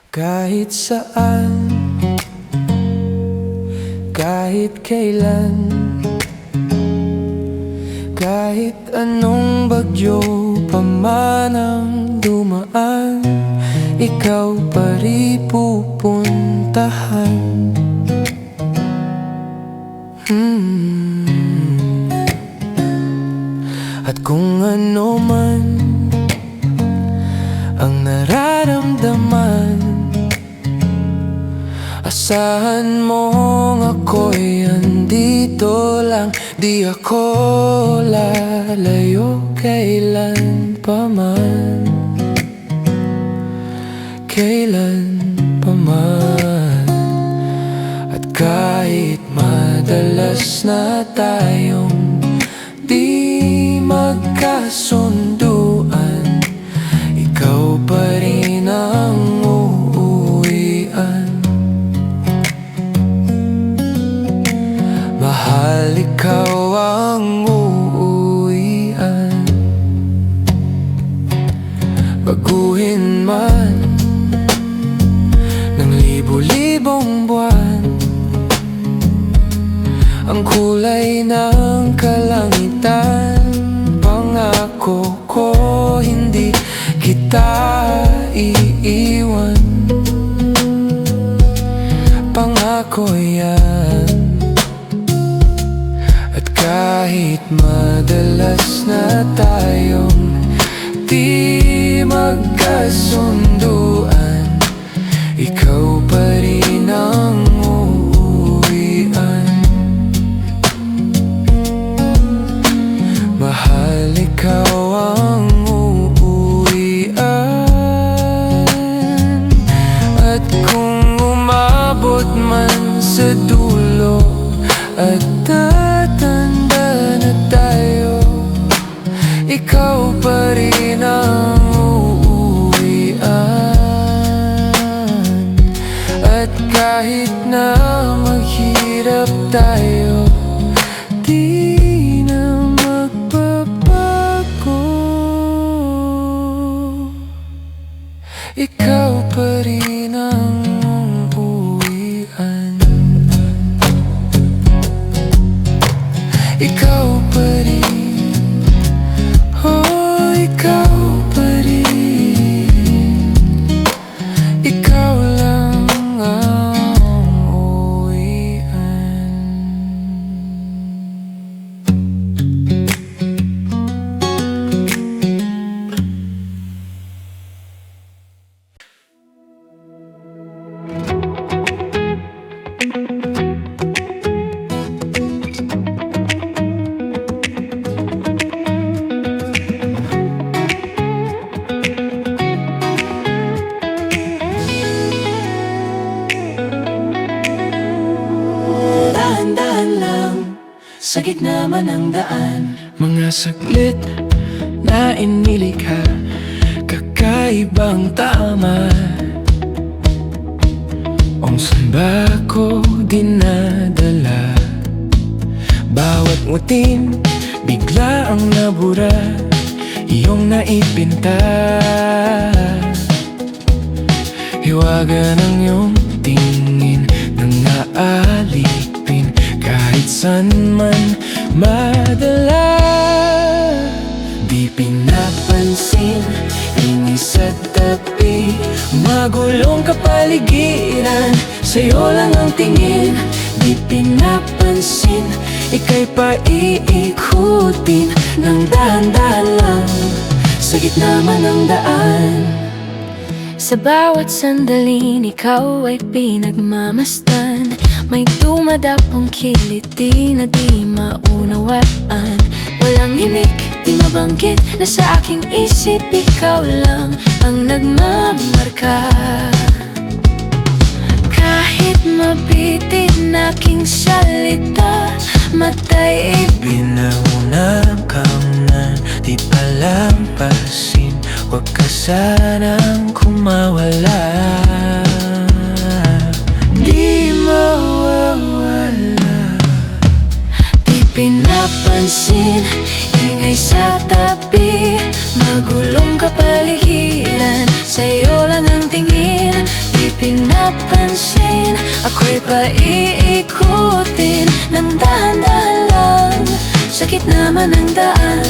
Kahit saan, kahit kailan, kahit anong bagyo pa man ang dumaan, ikaw pa rin pupuntahan. At kung ano man ang nararamdaman, asahan mong ako'y andito lang. Di ako lalayo kailan pa man, kailan pa man. At kahit madalas na tayong di magkasunduan, ikaw pa rin ang uuwian. Mahal, ikaw ang uuwian. Baguhin man ng libo-libong buwan ang kulay ng kalangitan, pangako ko hindi kita iiwan. Pangako yan. At kahit madalas na tayong di magkasunduan, ikaw pa rin ang uuwian. Mahal, ikaw ang uuwian. At kung umabot man sa dulo at tatanda na tayo, ikaw pa rin ang uuwian. At kahit na maghirap tayo, di na magbabago. Ikaw pa rin ang uuwian. Ikaw pa rin, oh, ikaw pa rin. Ikaw lang ang uuwian. Sa gitna man ng daan, Mga saglit na inilikha, kakaibang tama. Kung saan ba ko dinadala? Bawat ngutin, bigla ang nabura, iyong naipinta. Hiwaga ng iyong tingin nang naalipin, kahit saan man madala. di pinapansin, hingi sa tabi, Magulong kapaligiran, sa'yo lang ang tingin. Di pinapansin, ika'y paiikutin ng dahan-dahan lang, sa gitna man ng daan. Sa bawat sandaling ikaw ay pinagmamasdan, may dumadapong kiliti na di maunawaan. Walang himik, di mabanggit na sa aking isip ikaw lang ang nagmamarka. Kahit mabitin aking salita, matay Binaunang kaunan, di palampasin, huwag ka sanang kumawala. Di mawawala. di pinapansin, ingay sa tabi, magulong kapaligiran, sa'yo lang ang tingin. Di pinapansin. Ako'y paiikutin ng dahan-dahan lang sa gitna man ng daan.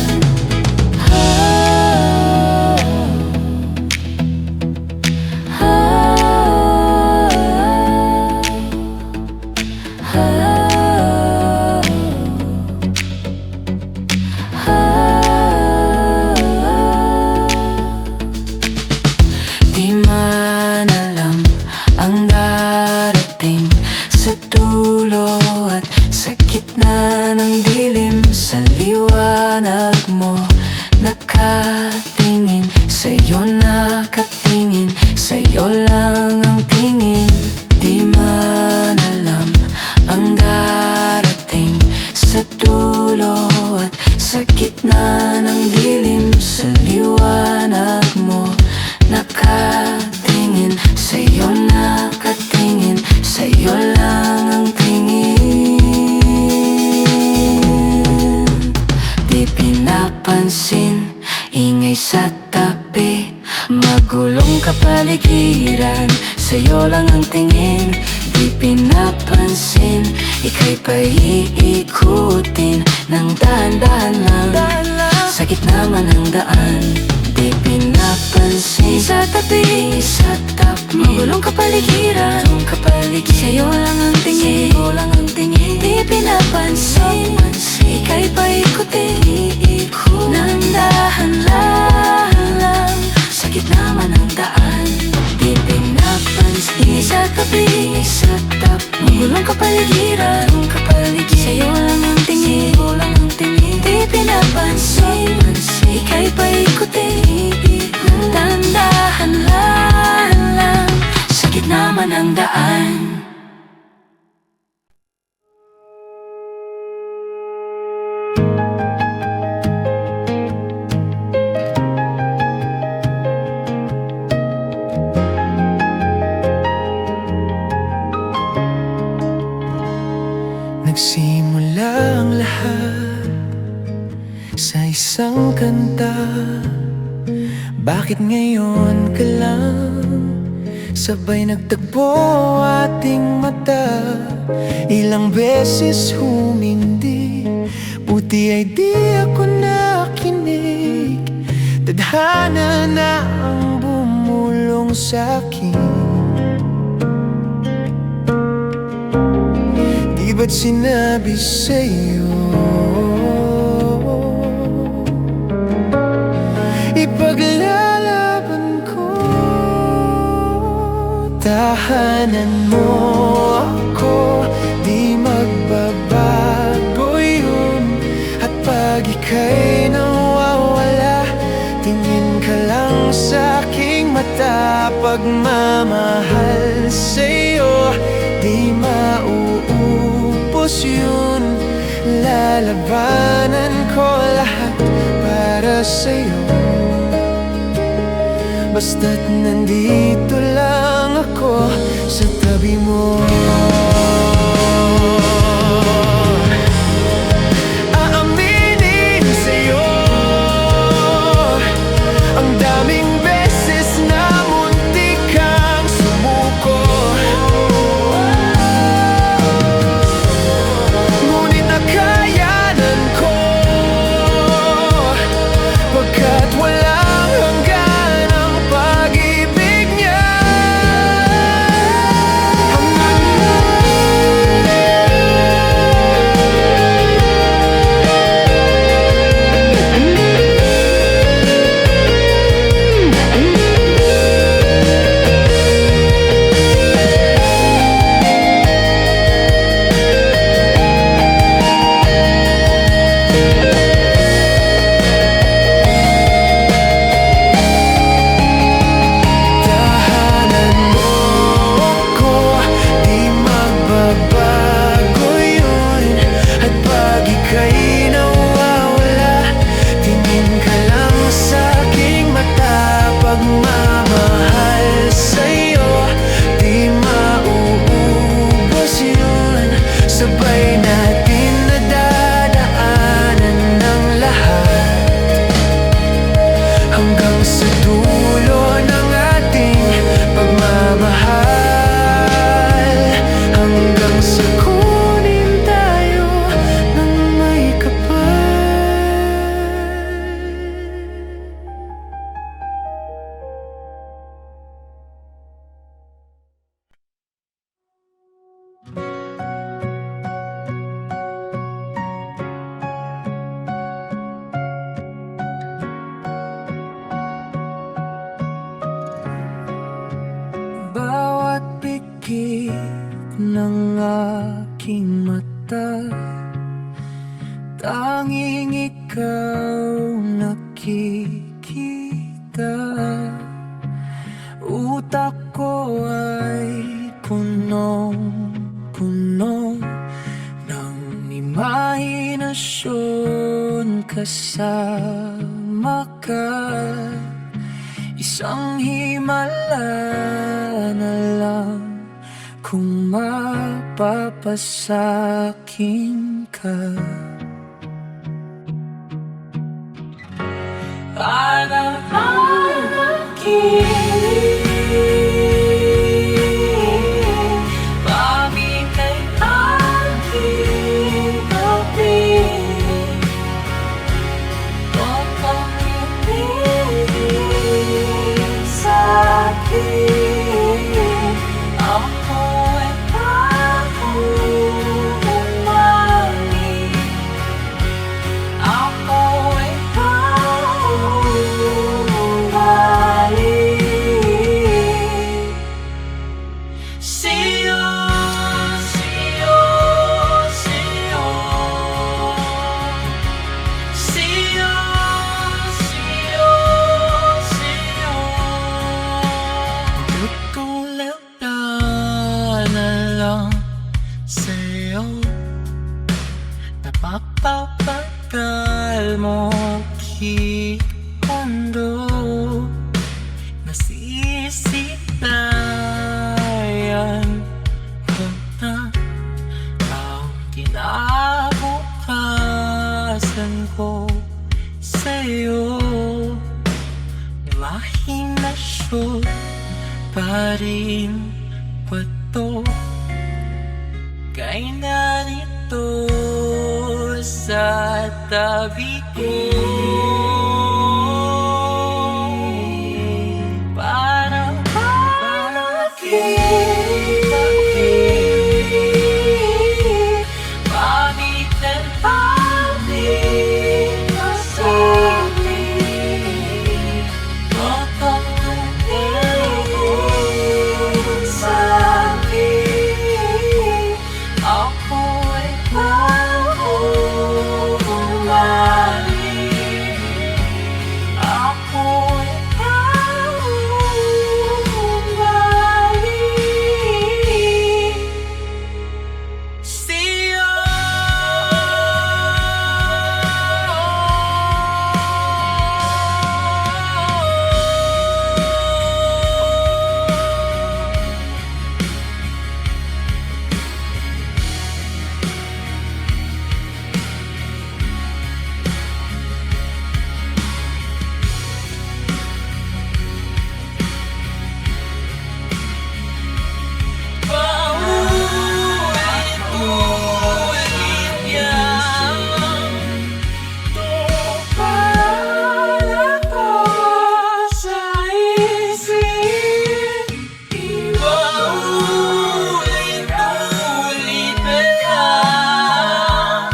Di man alam ang darating sa dulo at sa gitna ng dilim. Sa liwanag mo nakatingin, sa'yo nakatingin, sa'yo lang ang tingin. Di man alam ang darating sa dulo at sa gitna ng dilim. Sa liwanag mo nakatingin, sa'yo nakatingin, sa'yo lang ang tingin. Di pinapansin, ingay sa tabi, magulong kapaligiran, sa'yo lang ang tingin. Di pinapansin, ika'y paiikutin ng dahan-dahan lang sa gitna man ng daan. Di pinapansin, sa tabi, magulong kapaligiran, sa'yo lang ang tingin, Di pinapansin, ika'y paikutin ng dahan-dahan lang sa gitna man ng daan. Di pinapansin, sa tabi, magulong kapaligiran, sa'yo lang ang tingin, Di pinapansin, ika'y paikutin ng dahan-dahan lang sa gitna man ng daan. Nagsimula ang lahat sa isang kanta. Bakit ngayon ka lang sabay nagtagpo ating mata? Ilang beses humindi, buti ay di ako nakinig. Tadhana na ang bumulong sa'kin. Di ba't sinabi sa'yo ipaglalaban ko? Tahanan mo ako, di magbabago yun. At pag ika'y nawawala, tingin ka lang sa aking mata. Pagmamahal sa'yo, di mauubos yun. Lalabanan ko lahat para sa'yo, basta't nandito lang ako sa tabi mo. Aaminin sa'yo, ang daming beses na muntik kang sumuko. Ngunit nakayanan ko, pagkat walang hanggan ang pag-ibig niya. langit ng aking mata, tanging ikaw nakikita. Utak ko ay punong-puno ng imahinasyon kasama ka. Isang himala na lang kung mapapasakin ka. Para aking pamitin aking kapit, totong ibig sa'kin. Ako ay umani, ako ay bumalik sa'yo, sa'yo, sa'yo, sa'yo, sa'yo, sa'yo. Tutulad na lang sa'yo, napapapagal mo kikondo, nasisilayan ko na ang kinabukasan ko sa'yo. Imahinasyon pa rin ba to? Kay narito sa tabi ko, para bakit pamitan ating masakit, totong ibig sa'kin. Ako ay bumalik, ako ay bumalik sa'yo. Paulit-ulit yan, para ko sa isip. Paulit-ulit na lang,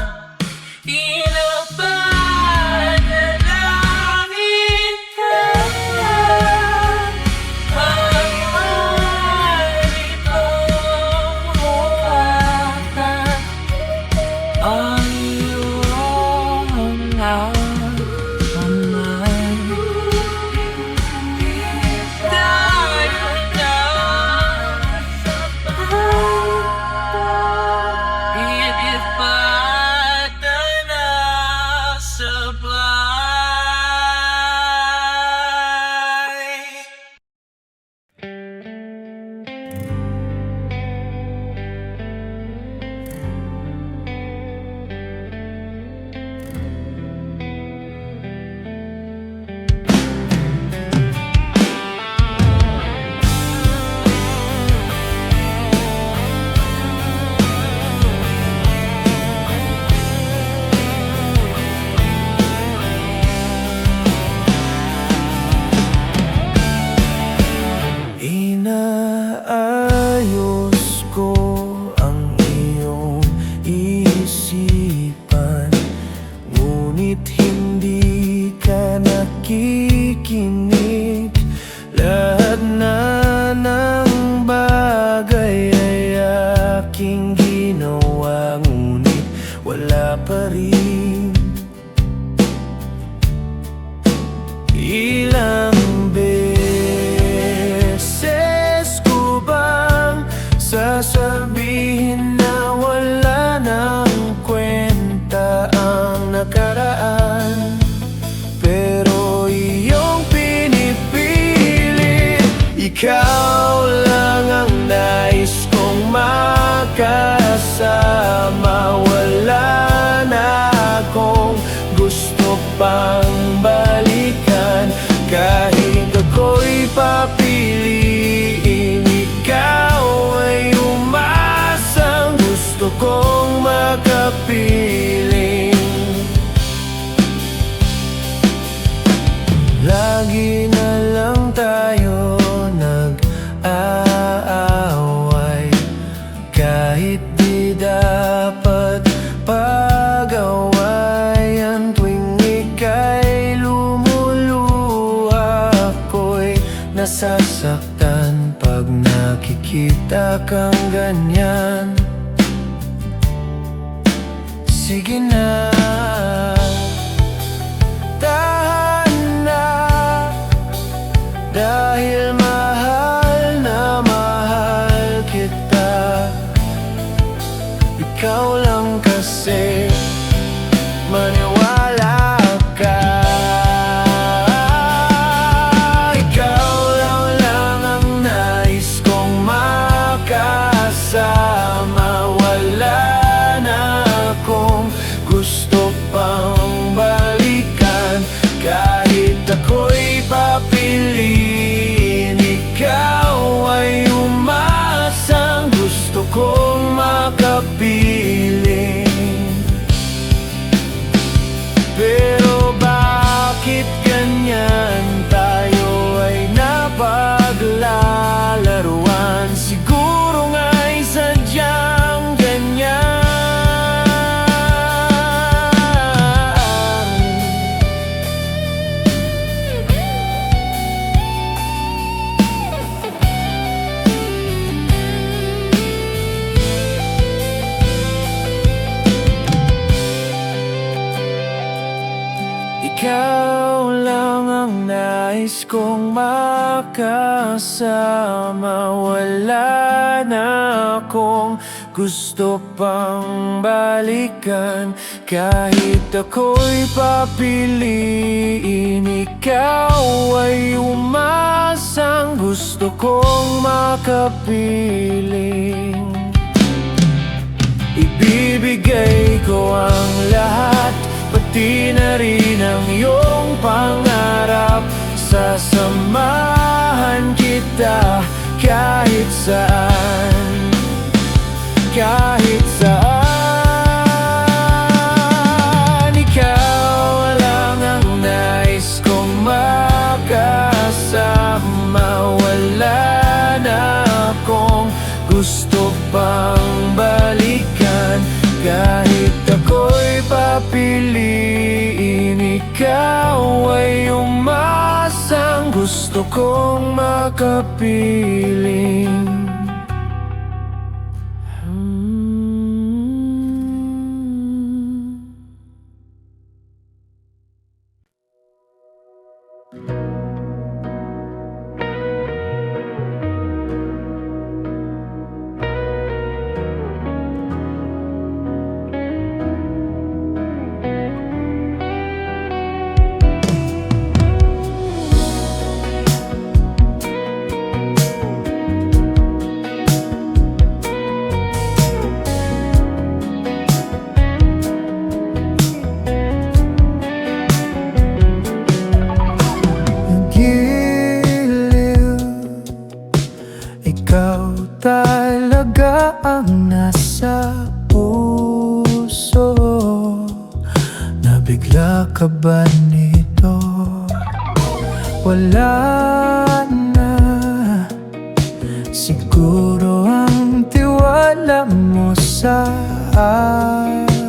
pinapanalangin ka. Ang iyong naman tayo na ipata na sabay. Inaayos ko ang iyong isipan, ngunit hindi ka nakikinig. Lahat na ng bagay nakikita kang ganyan, sige na, tahan na. Dahil mahal na mahal kita, ikaw lang kasi, maniwala ka. Ikaw lang ang nais kong makasama. Wala na akong gusto pang balikan. Kahit ako'y papiliin, ikaw ay umasang gusto kong makapiling. Pero bakit ganyan tayo ay napaglalaruan? Siguro nga'y sadyang ganyan. Ikaw lang ang nais kong makasama. Wala na akong gusto pang balikan. Kahit ako'y papiliin, ikaw ay umasang gusto kong makapiling. Ibibigay ko ang lahat, pati na rin ang iyong pangarap. Sasamahan kita kahit saan, kahit saan. Ikaw lang ang nais kong makasama. Wala na akong gusto pang balikan. Kahit ako'y papiliin, ikaw ay umasang gusto kong makapiling. Talaga ang nasa puso. Nabigla ka ba nito? Wala na siguro ang tiwala mo sa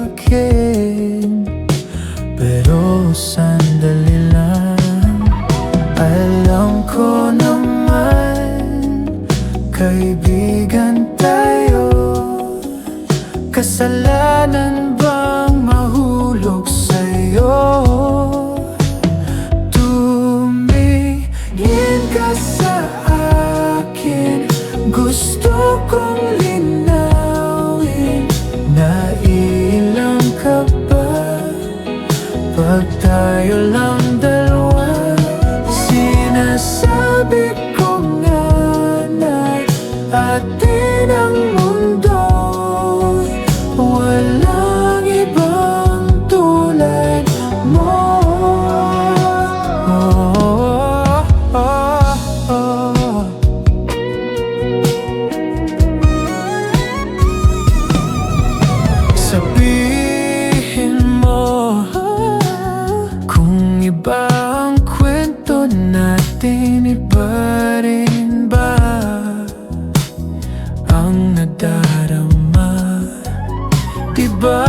akin. Pero sandali lang, alam ko naman kaibigan tayo. Kasalanan bang mahulog sa'yo? Tumingin ka sa akin, gusto kong linawin. Naiilang ka ba pag tayo lang dalawa? Sinasabi ko nga atin ang mundo, walang ibang tulad mo. Sabihin mo kung iba ang kwento natin, iba rin ba ang nadarama? Diba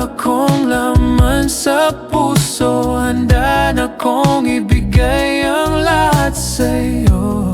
akong laman sa puso, handa na kong ibigay ang lahat sa'yo.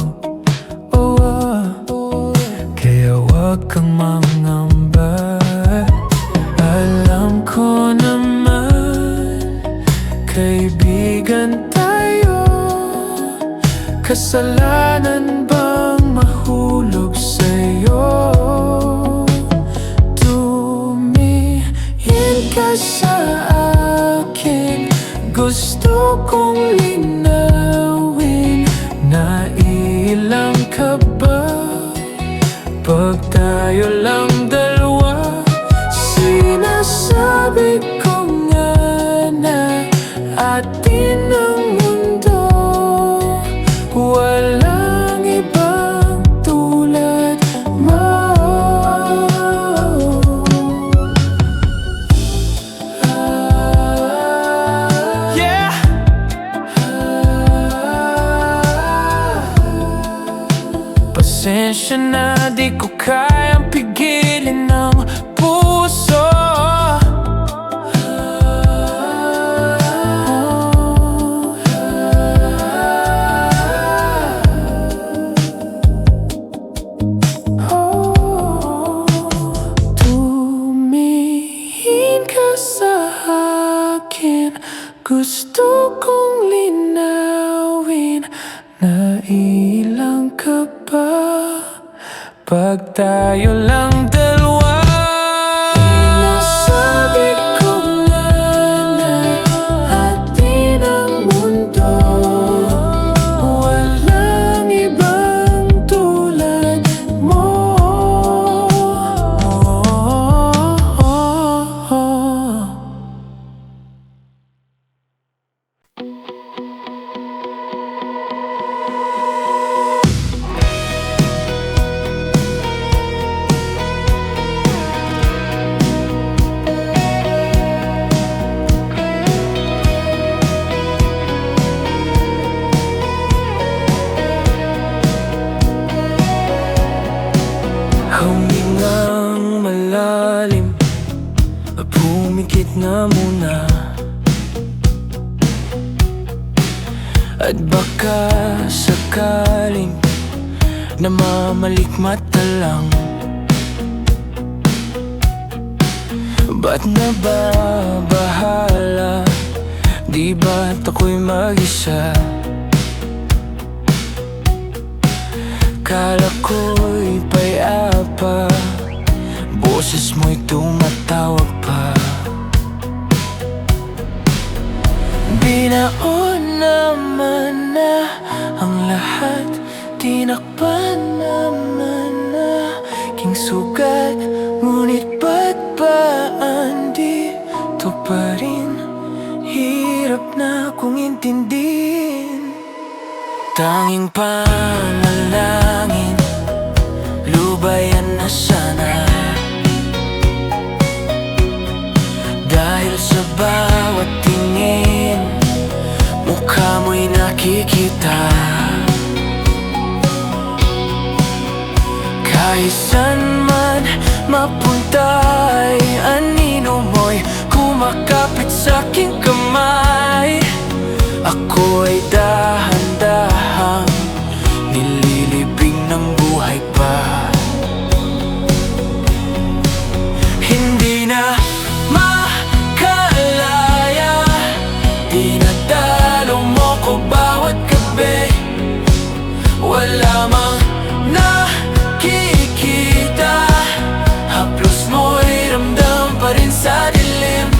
Pag tayo lang dalawa, sinasabi ko nga na atin ang mundo. Walang ibang tulad mo. Yeah! Pasensya na, di ko kayang pigilin ng puso. Tumingin ka sa akin, gusto kong linawin. Nailang ka ba pag tayo lang dalawa? Sinasabi ko nga na atin ang mundo. Walang ibang tulad mo. Humingang malalim, pumikit na muna. At baka sakaling namamalikmata lang. Ba't nababahala? Di ba't ako'y mag-isa? Kala ko'y payapa, boses mo'y tumatawag pa. Binaon naman na ang lahat, tinakpan naman na king sugat. Ngunit ba't ba andito pa rin? Hirap na kong intindihin. Tanging panalangin, lubayan na sana. Dahil sa bawat tingin, mukha mo'y nakikita. Kahit saan man mapunta ay anino mo'y kumakapit sa'king kamay. Ako ay dahan-dahang nililibing ng buhay pa. Hindi na makalaya, dinadalo mo ko bawat gabi. Wala mang nakikita, haplos mo'y ramdam pa rin sa dilim.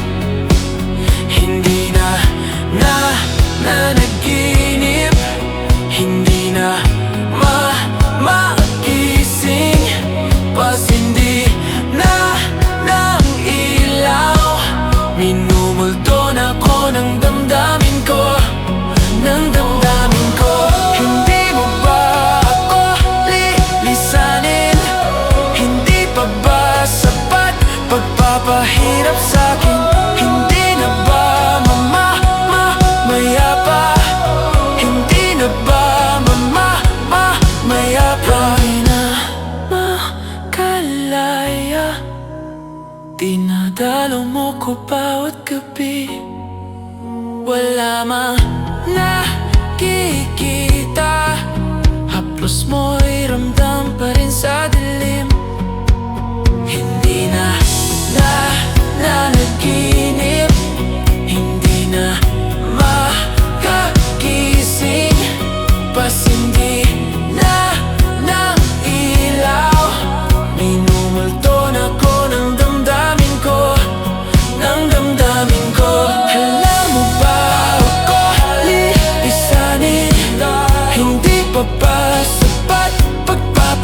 Hindi na nanaginip, hindi na makising, pasindi na ng ilaw. Minumulto na ko ng damdamin ko, ng damdamin ko. Hindi mo ba ako lilisanin? Hindi pa ba sapat pagpapahirap sa'kin? Hindi na ba mayapa? Hindi na ba mayapa? Di na makalaya, dinadalo mo ko bawat gabi. Wala mang nakikita, haplos mo'y ramdam pa rin sa dilim. Hindi na nanaginip, hindi na makakising, pasindi na ng ilaw. Minumulto na ko ng damdamin ko, ng damdamin ko. Alam mo ba ako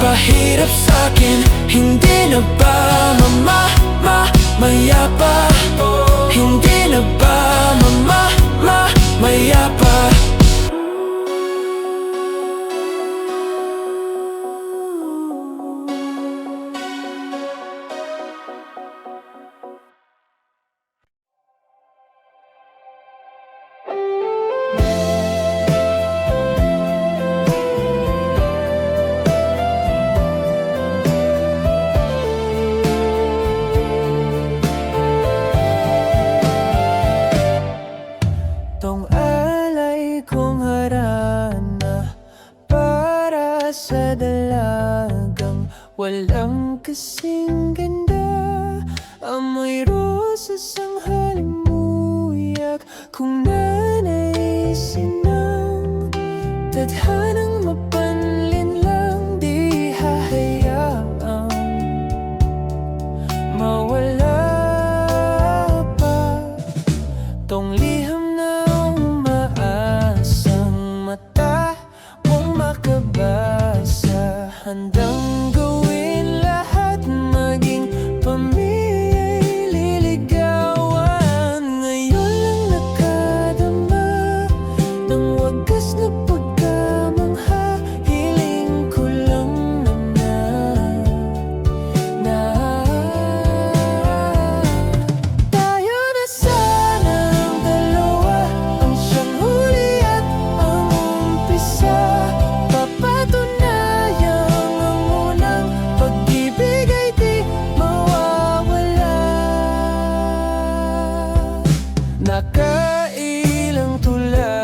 nagpahirap sa'kin. Hindi na ba mayapa? Hindi na ba mayapa? Tong alay kong harana para sa dalagang walang kasing ganda. Amoy rosas ang halimuyak kung nanaisin ng tadhanang mapanlin lang. Di hahayaang mawala pa tong liham na umaasang mata mong makabasa. Handang gawin lahat, maging pamilya'y liligawan. Ngayon lang nakadama ng wagas na pagkamangha. Hiling ko lang naman na tayo na sanang dalawa, ang siyang huli at ang umpisa. Papatunayang ang unang pag-ibig ay di mawawala. Nakailang tula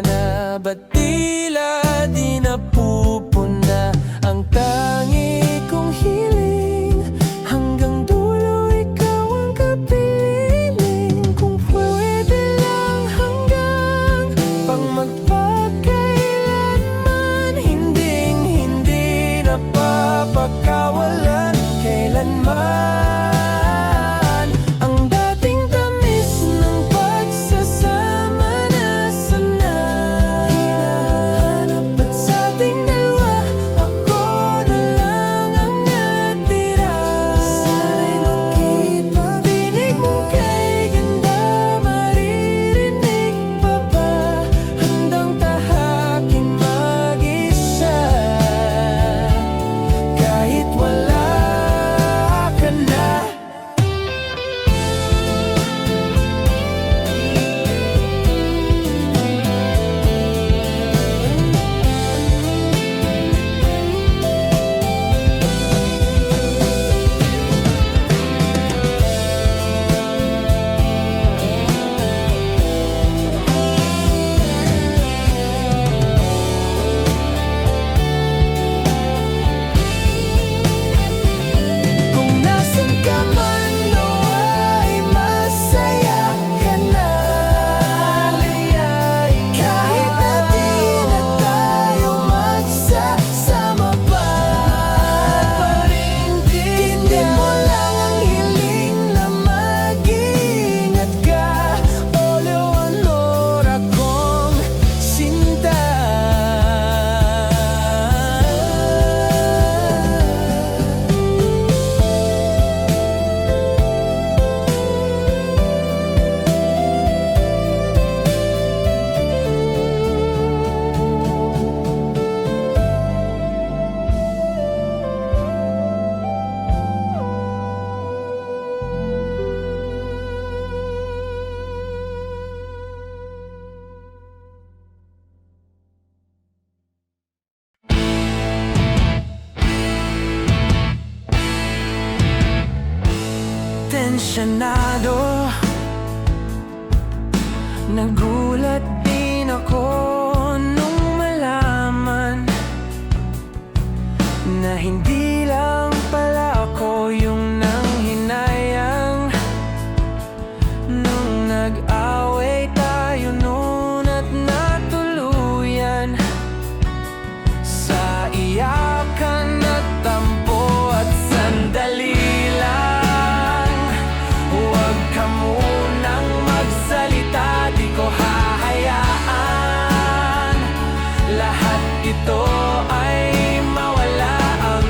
na, ba't tila di napupuna ang tangi kong hiling? Hanggang dulo ikaw ang kapiling. Kung pwede lang hanggang pang magpakailanman, hindi na papakawalan kailanman. Ang dating tamis ng pagsasama na sanay hinahanap, at sa ating dalawa ako na lang ang natira. Sana'y makipagdinig mo kay ganda, maririnig pa ba? Handang tahakin mag-isa kahit wala ka na. Kung nasan ka man, nawa'y masaya ka na. Kahit na di na tayo magsasama pa, hindi mo lang ang hiling na mag-ingat ka. O Leonor, akong sinta. Tensyonado, nagulat din ako nung malaman na hindi lang pala ako yung nanghinayang nung nag-away tayo noon at natuluyan sa iyakan at tampo. At sandali lang, huwag ka munang magsalita, di ko hahayaan lahat ito ay mawala. Ang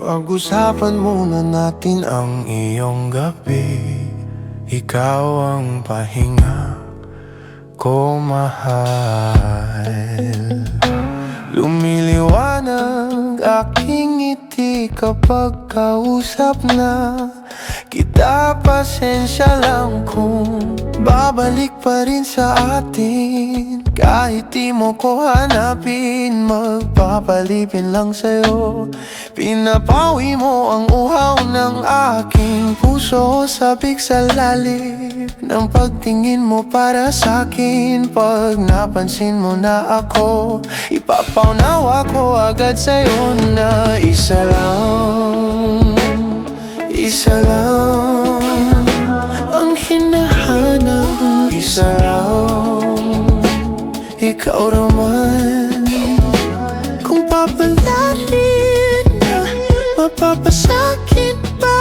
Pag-usapan muna natin ang iyong gabi. Ikaw ang pahinga ko, mahal. Lumiliwanag aking ngiti kapag kausap na kita. Pasensya lang kung babalik pa rin sa atin. Kahit di mo ko hanapin, magpapalipin lang sa'yo. Pinapawi mo ang uhaw ng aking puso. Sabik sa lalim ng pagtingin mo para sa'kin. Pag napansin mo na ako, ipapaunawa ko agad sa'yo na isa lang ang hinahanap. Isa lang, ikaw naman. Kung papalarin na, mapapasakin ba?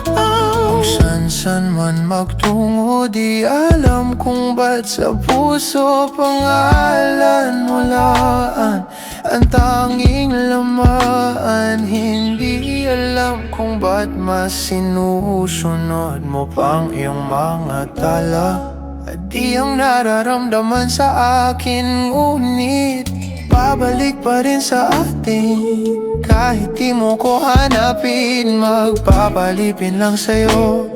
Kung san-san man magtungo, di alam kung ba't sa puso pangalan mo laan ang tanging lamaan. Hindi alam kung ba't mas sinusunod mo pang iyong mga tala. At di ang nararamdaman sa akin, ngunit babalik pa rin sa atin. Kahit di mo ko hanapin, magpapalipin lang sa'yo.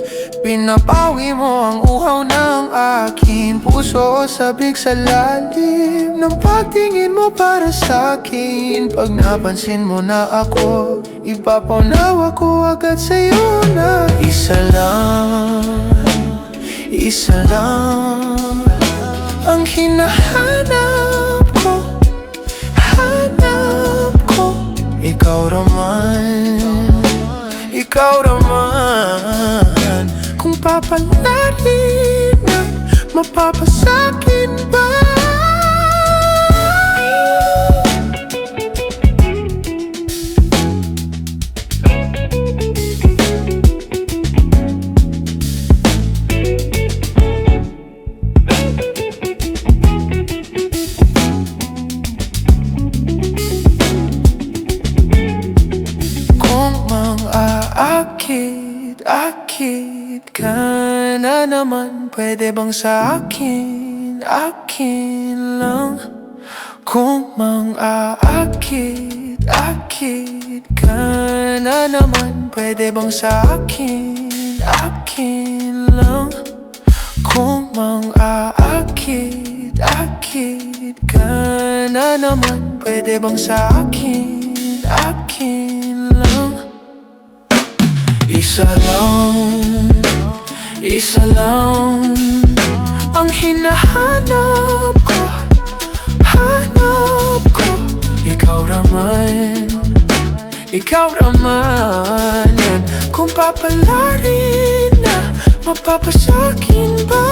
Pinapawi mo ang uhaw ng aking puso. Sabik sa lalim ng pagtingin mo para sa'kin. Pag napansin mo na ako, ipapaunawa ko agad sa'yo na isa lang ang hinahanap ko. Ikaw naman. Kung papalarin na, mapapasakin ba? Akit ka na naman, pwede bang sa akin lang? Kung mang-aakit ka na naman, pwede bang sa akin lang? Kung mang-aakit ka na naman, pwede bang sa akin lang? Isa lang ang hinahanap ko. Ikaw naman. Kung papalarin na, mapapasakin ba?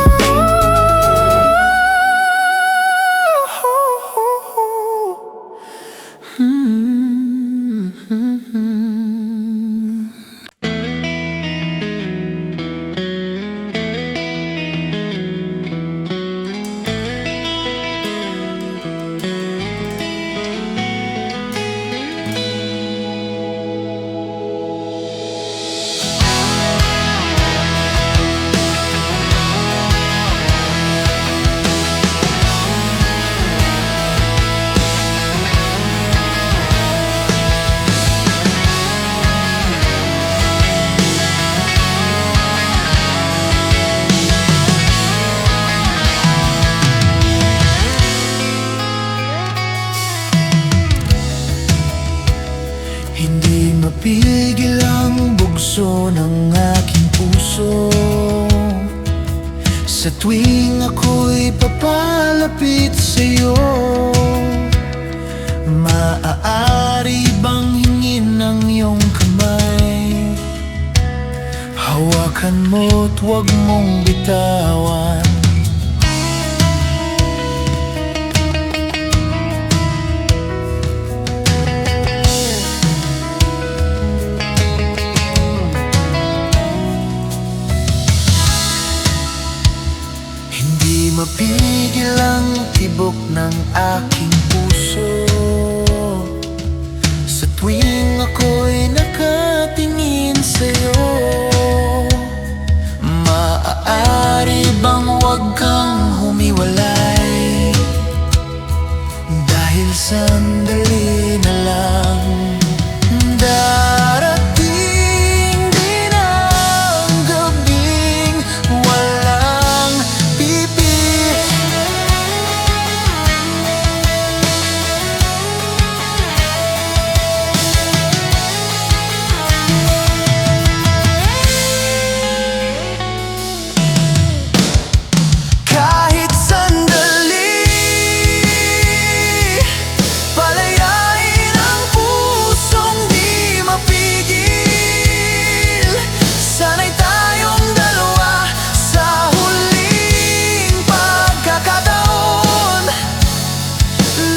Hindi mapigil ang bugso ng aking puso sa tuwing ako'y papalapit sa'yo. Maaari bang hingin ang iyong kamay Hawakan mo't huwag mong bitawan. Hindi mapigil ang tibok ng aking puso sa tuwing ako'y nakatingin sa'yo. Maaari bang huwag kang humiwalay? Dahil sandali na lang darating din ang gabing walang pipil. Kahit sandali, palayain ang pusong di mapigil. Sana'y tayong dalawa sa huling pagkakataon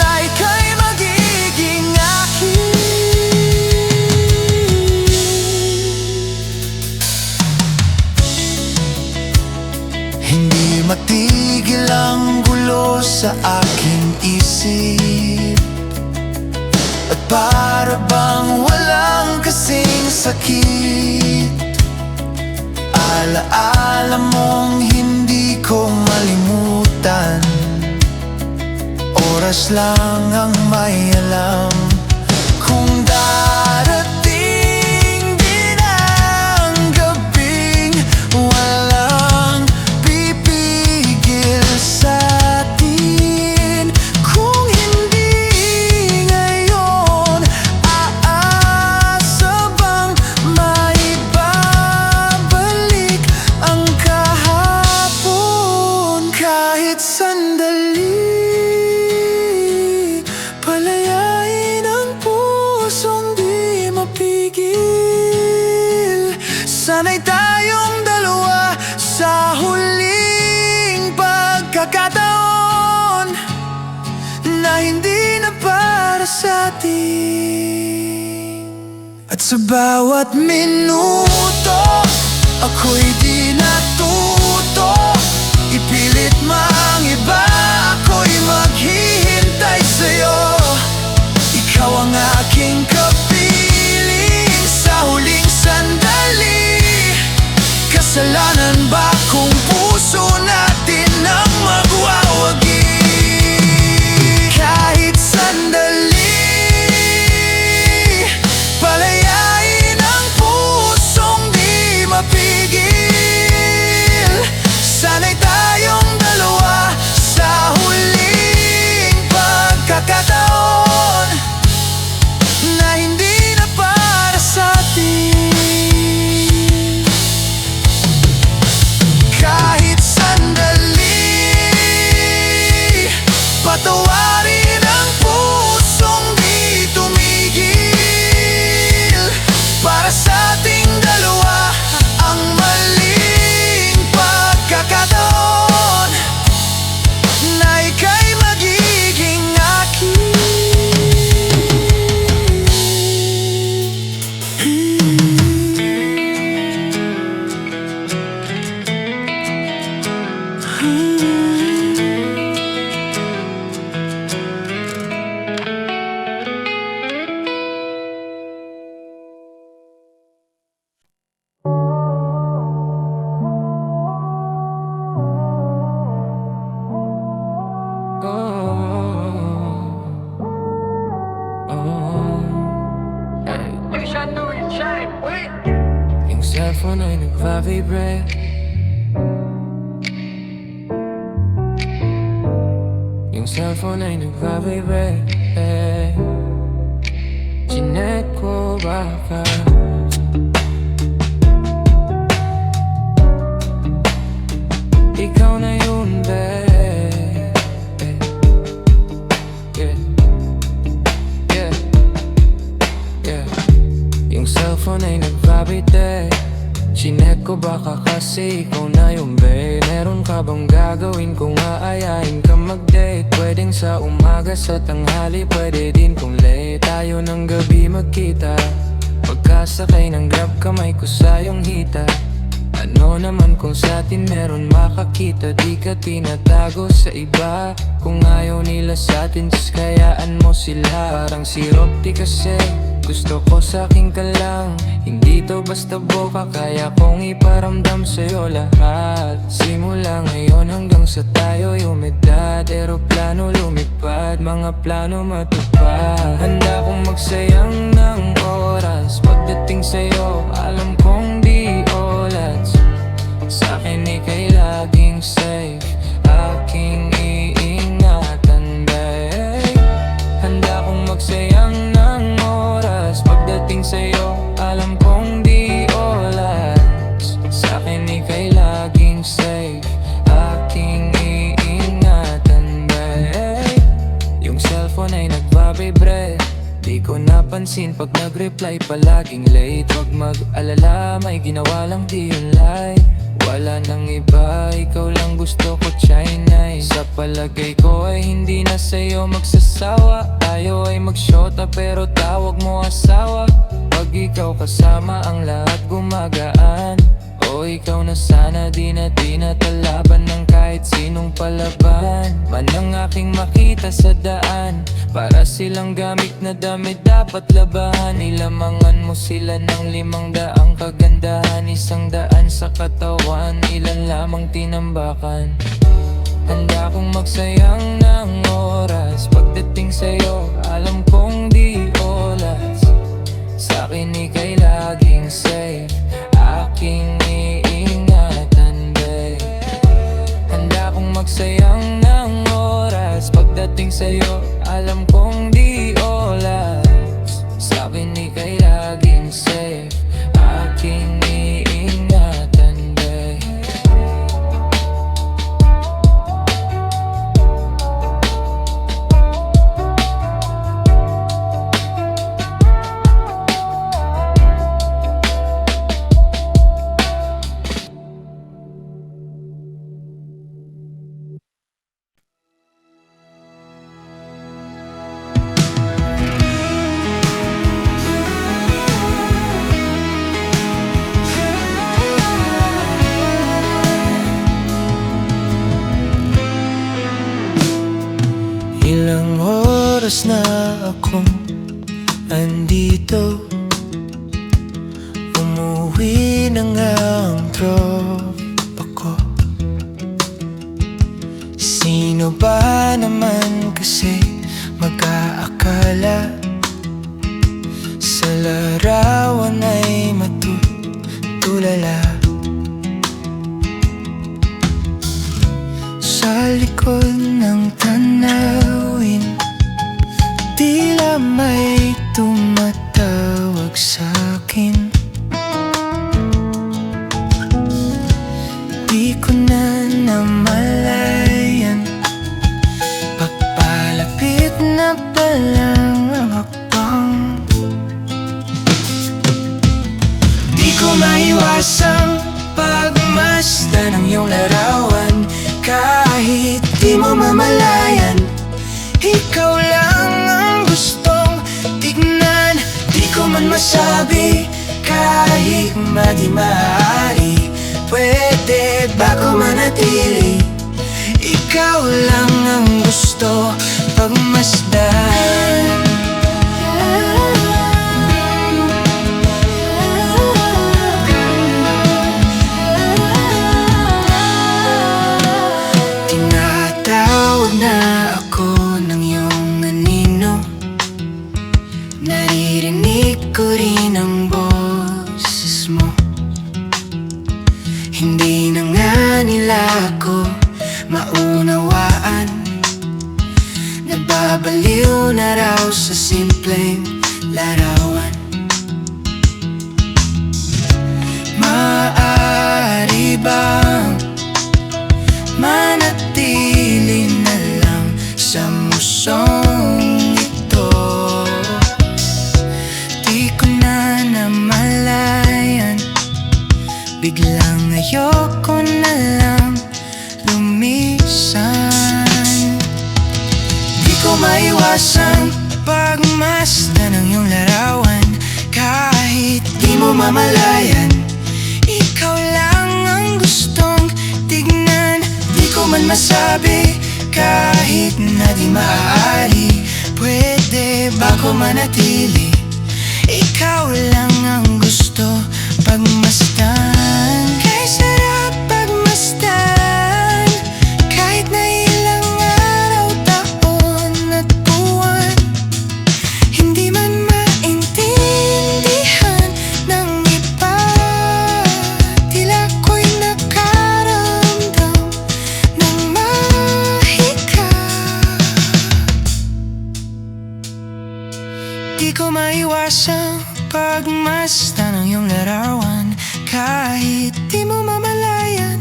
na ika'y magiging akin. Hindi matigil ang gulo sa aking isip, at para bang walang kasing sakit. Alaala mong hindi ko malimutan, oras lang ang may alam kung darating din ang gabing walang pipigil sa'tin. Kung hindi ngayon, aasa bang maibabalik ang kahapon? Kahit sandali, palayain ang pusong di mapigil. Sana'y tayong dalawa sa huling pagkakataon na hindi na para sa atin. At sa bawat minuto, ako'y di natuto ipilit mang iba. Ako'y maghihintay sa'yo, ikaw ang aking kapiling sa huling sandali. Kasalanan ba kung puso natin ang magwawagi? Kahit sandali, palayain ang pusong di mapigil. Sana'y tayong dalawa sa huling pagkakataon na hindi na para sa atin. Kahit sandali, patawarin ang pusong di tumigil. Para sa ating dalawa ang maling pagkakataon na ika'y magiging akin. Yung cellphone ay nagva-vibrate, yung cellphone ay nagva-vibrate. Chinek ko baka ikaw na yun, babe. Yeah, yeah, yeah. Yung cellphone ay nag-vibrate. Chinek ko baka kasi ikaw na yung babe. Meron ka bang gagawin kung aayain ka mag-date? Pwedeng sa umaga, sa tanghali, pwede din kung late. Tayo ng gabi magkita, pagkasakay ng grab kamay ko sa iyong hita. Ano naman kung sa atin meron makakita? Di ka tinatago sa iba. Kung ayaw nila sa atin, just kayaan mo sila. Parang sirop di kasi gusto ko sa akin ka lang. Hindi to basta boka, kaya kong iparamdam sa'yo lahat. Simula ngayon hanggang sa tayo'y umedad. Aeroplano lumipad, mga plano matupad. Handa kong magsayang ng oras. Pagdating sa'yo, alam kong di olas. Sa'kin ika'y laging safe, aking iingatan, babe. Handa kong magsayang ng oras. Pagdating sa'yo, alam kong di olas. Sa'kin ika'y laging safe, aking iingatan, babe. Yung cellphone ay nagbabibre, di ko napansin pag nag-reply palaging late. Huwag mag-alala, may ginawa lang di yun lie. Wala nang iba, ikaw lang gusto ko, China. Sa palagay ko ay hindi na sa'yo magsasawa. Tayo ay magsyota pero tawag mo asawa. Pag ikaw kasama ang lahat gumagaan. O ikaw na sana, di na tinatalaban ng kahit sinong palaban man ang aking makita sa daan. Para silang gamit na damit dapat labahan. Ilamangan mo sila ng 500 kagandahan. 100 sa katawan, ilan lamang tinambakan. Handa kong magsayang ng oras. Pagdating sa'yo, alam kong di olas. Sa'kin ika'y laging safe, aking iingatan, babe. Handa kong magsayang ng oras. Pagdating sa'yo, alam kong di olas. Sa'kin ika'y laging safe, aking iingatan, babe. Ilang oras na akong andito. Umuwi na nga ang tropa ko. Sino ba naman kasi mag-aakala sa larawan ay matutulala? Sa likod ng tanawin, tila may tumatawag sa'kin. Di ko na namalayan, pagpalapit na palang ang hakbang. Di ko maiwasang pagmasdan ng iyong larawan. Kahit di mo mamalayan, ikaw lang ang gustong tignan. Di ko man masabi, kahit di maaari, pwede ba ko manatili? Ikaw lang ang gusto pagmasdan. Na ako ng iyong anino, naririnig ko rin ang boses mo. Hindi na nga nila ako maunawaan. Nababaliw na raw sa simpleng larawan. Maaari bang manatili na lang sa musong ito? Di ko na namalayan, biglang Parang ayoko na lang lumisan. Di ko maiwasang pagmasdan ng iyong larawan. Kahit di mo mamalayan, ikaw lang ang gustong tignan. Di ko man masabi kahit na di maaari. Pwede ba ko manatili? Ikaw lang ang gusto pagmasdan. Kay sarap pagmasdan, kahit na ilang araw, taon at buwan. Hindi man maintindihan ng iba, tila ko'y nakaramdam ng mahika. Di ko maiwasang pagmasdan ng iyong larawan. Kahit di mo mamalayan,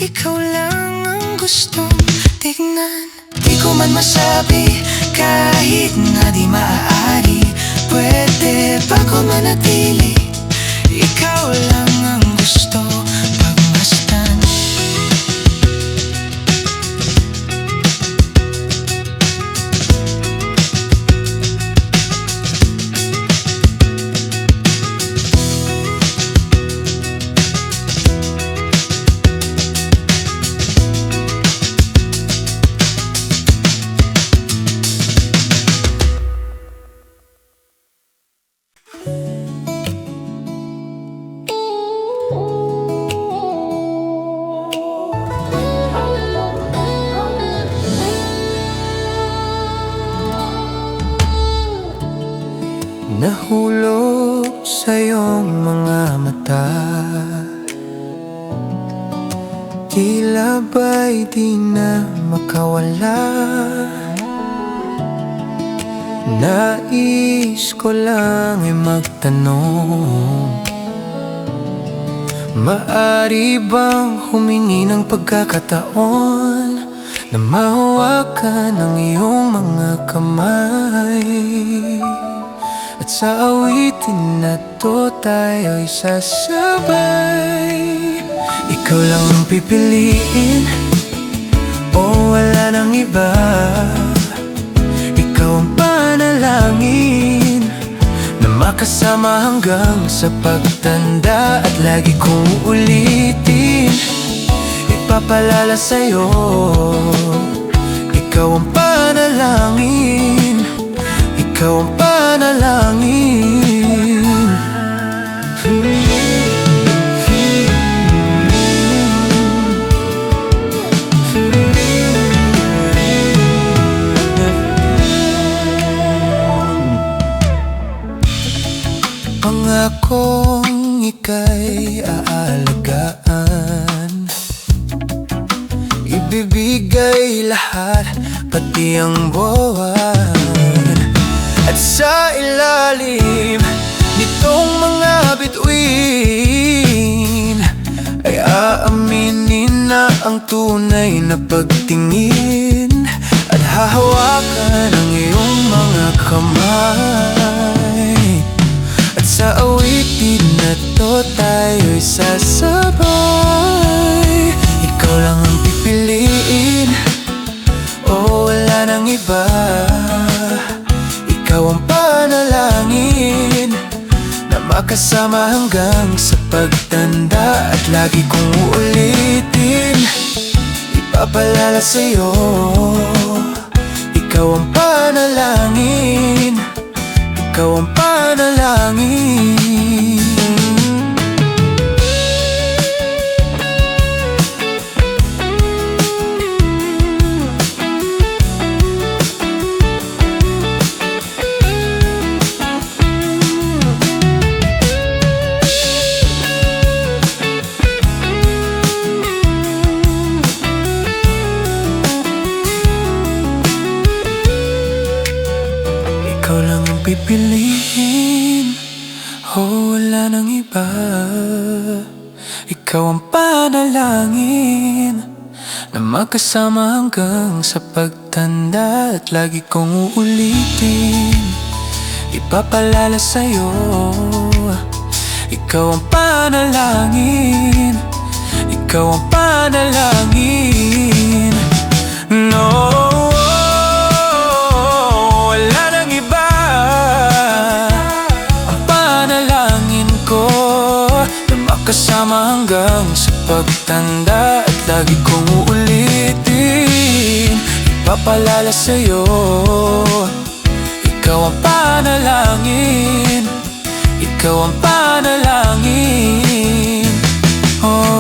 ikaw lang ang gustong tignan. Di ko man masabi kahit na di maaari. Pwede ba ko manatili? Ikaw lang ang gusto pagmasdan. Nahulog sa iyong mga mata, tila ba'y di na makawala. Nais ko lang ay magtanong, maari bang humingi ng pagkakataon na mahawakan ang iyong mga kamay? At sa awitin na to tayo'y sasabay. Ikaw lang ang pipiliin, o wala nang iba. Ikaw ang panalangin na makasama hanggang sa pagtanda. At lagi kong uulitin, ipapalala sa'yo, ikaw ang panalangin, ikaw ang panalangin. Pangakong ika'y aalagaan, ibibigay lahat, pati ang buwan. At sa ilalim nitong mga bituin ay aaminin na ang tunay na pagtingin. At hahawakan ang iyong mga kamay. At sa awitin na to tayo'y sasabay. Ikaw lang ang pipiliin, o wala nang iba. Ikaw ang panalangin na makasama hanggang sa pagtanda. At lagi kong uulitin, ipapalala sa'yo, ikaw ang panalangin, ikaw ang panalangin. Ikaw lang ang pipiliin, o wala nang iba. Ikaw ang panalangin na magkasama hanggang sa pagtanda. At lagi kong uulitin, ipapalala sa'yo, ikaw ang panalangin, ikaw ang panalangin. No, wala nang iba. Ang panalangin ko na makasama hanggang sa pagtanda. At lagi kong uulitin, ipapalala sa'yo, ikaw ang panalangin, ikaw ang panalangin. Oh,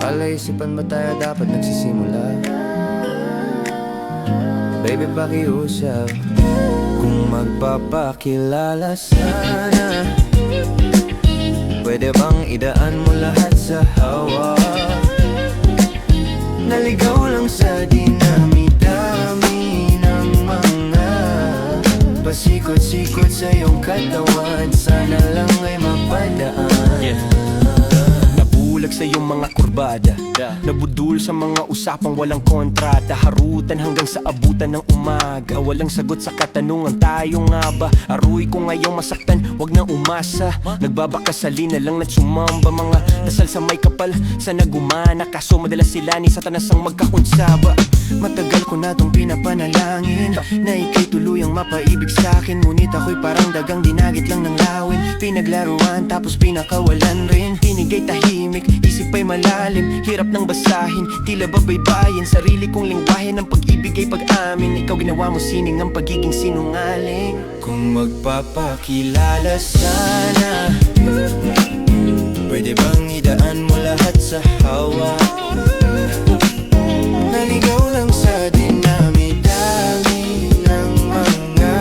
Palaisipan ba tayo dapat nagsisimula? Baby, pakiusap. Kung magpapakilala sana, pwede bang idaan mo lahat sa hawa? Naligaw lang sa dinami-dami ng mga pasikot-sikot sa iyong katawan. Sana lang ay mapadaan. Nabulag sa iyong mga kurbada, nabudul sa mga usapang walang kontrata. Harutan hanggang sa abutan ng umaga, walang sagot sa katanungan, tayo nga ba? Aruy ko ngayong masaktan, wag na umasa. Nagbabakasali na lang at sumamba, mga dasal sa may kapal, sana gumana. Kaso madalas sila ni Satanas ang magkakunsaba. Matagal ko na tong pinapanalangin na ika'y tuluyang mapaibig sa'kin, ngunit ako'y parang dagang dinagit lang ng lawin. Pinaglaruan tapos pinakawalan rin. Tinigay tahimik, isip ay malalim, hirap nang basahin, tila babaybayin. Sarili kong lingwahe ng pag-ibig ay pag-amin. Ikaw ginawa mo sining ang pagiging sinungaling. Kung magpapakilala sana, pwede bang idaan mo lahat sa hawa? Naligaw lang sa dinami-dami ng mga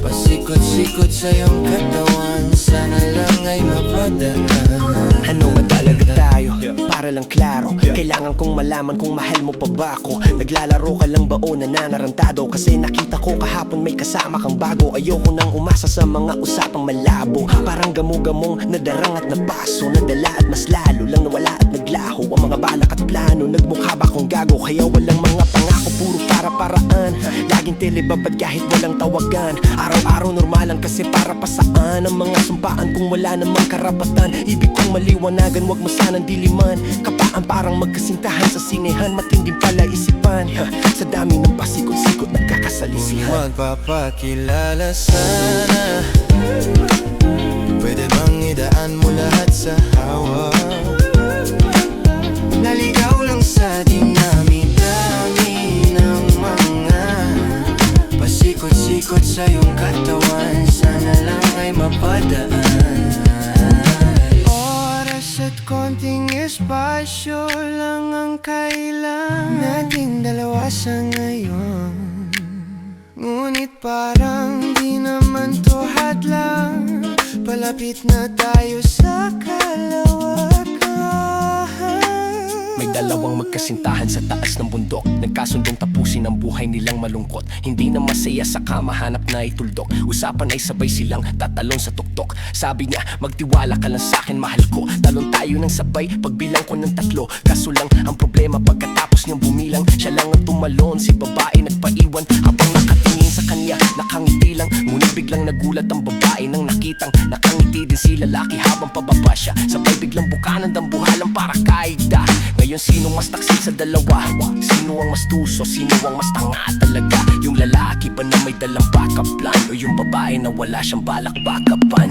pasikot-sikot sa iyong katawan. Sana lang ay mapadaan. Ano ba talaga tayo? Para lang klaro, kailangan kong malaman kung mahal mo pa ba ako. Naglalaro ka lang ba o nananarantado? Kasi nakita ko kahapon may kasama kang bago. Ayoko nang umasa sa mga usapang malabo. Parang gamo-gamong nadarang at napaso, nadala at mas lalo lang nawala at naglaho. Ang mga balak at plano, nagmukha ba akong gago? Kaya walang mga pangako, puro para-paraan. Laging telebabad kahit walang tawagan. Araw-araw normalan kasi para pa saan ang mga sumpaan kung wala namang karapatan. Ibig kong maliwanagan, wag mo sanang diliman. Kapaan parang magkasintahan sa sinehan, matinding pala isipan. Sa dami ng pasikot-sikot nagkakasalisihan. Magpapakilala sana, pwede bang idaan mo lahat sa hawa? Naligaw lang sa dinami-dami ng mga pasikot-sikot sa iyong katawan. Sana lang ay mapadaan. Oras at konting espasyo lang ang kailangan nating dalawa sa ngayon. Ngunit parang di naman to hadlang, palapit na tayo sa kalawakan. May dalawang magkasintahan sa taas ng bundok, nagkasundong tapusin ang buhay nilang malungkot. Hindi na masaya sa kama, hanap na ituldok. Usapan ay sabay silang tatalon sa tuktok. Sabi niya, magtiwala ka lang sa'kin, mahal ko. Talon tayo ng sabay, pagbilang ko ng 3. Kaso lang ang problema, pagkatapos niyang bumilang, siya lang ang tumalon, si babae nagpaiwan. Habang nakatingin sa kanya, nakangiti lang. Ngunit biglang nagulat ang babae nang nakitang nakangiti din si lalaki habang pababa siya. Sabay biglang bukanan ng buhalang para kaigda. Ngayon sinong mas taksil sa dalawa? Sino ang mas tuso? Sino ang mas tanga talaga? Yung lalaki ba na may dalang backup plan? O yung babae na wala siyang balak backupan?